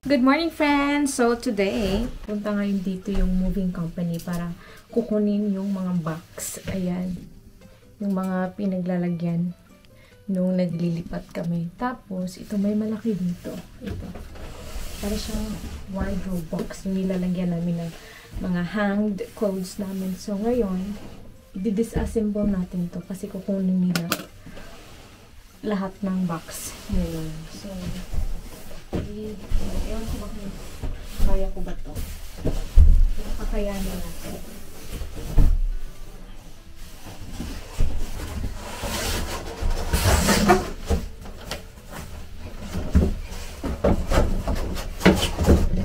Good morning, friends! So, today, punta ngayon dito yung moving company para kukunin yung mga box. Ayan. Yung mga pinaglalagyan nung naglilipat kami. Tapos, ito may malaki dito. Ito. Para siyang wardrobe box. Yung nilalagyan namin ng mga hanged clothes namin. So, ngayon, i-disassemble natin to kasi kukunin nila lahat ng box ngayon. So, ewan ko ba kung kaya ko ba ito. Kakayanin natin.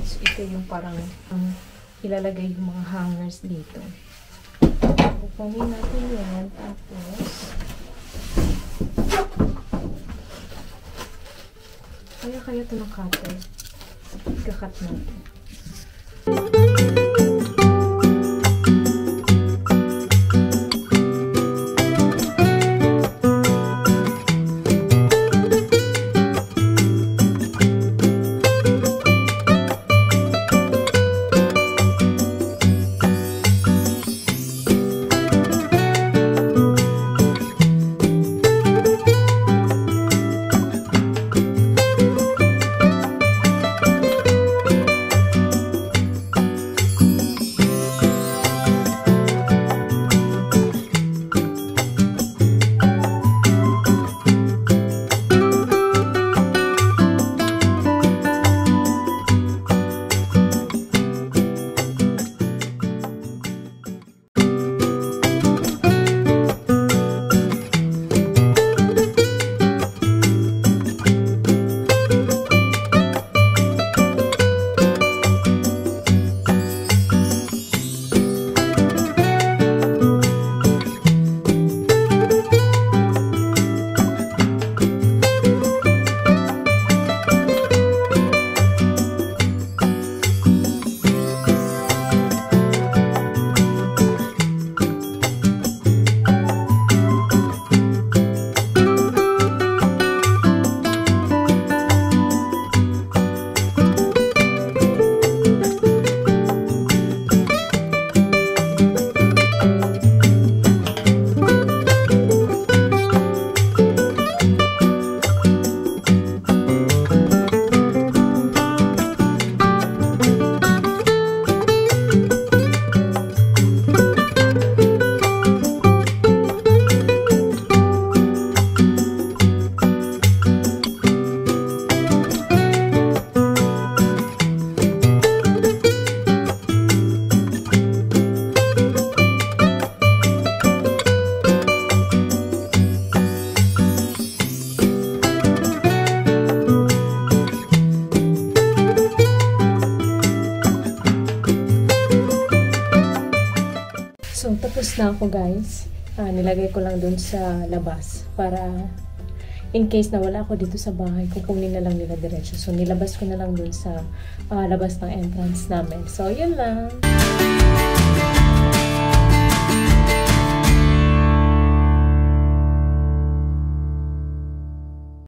So, ito yung parang ilalagay yung mga hangers dito. Kukunin natin yan. Tapos kaya ito ng cutter. Ika-cut natin. So, tapos na ako guys. Nilagay ko lang dun sa labas para in case na wala ako dito sa bahay, kukunin na lang nila diretso. So, nilabas ko na lang dun sa labas ng entrance namin. So, yun lang.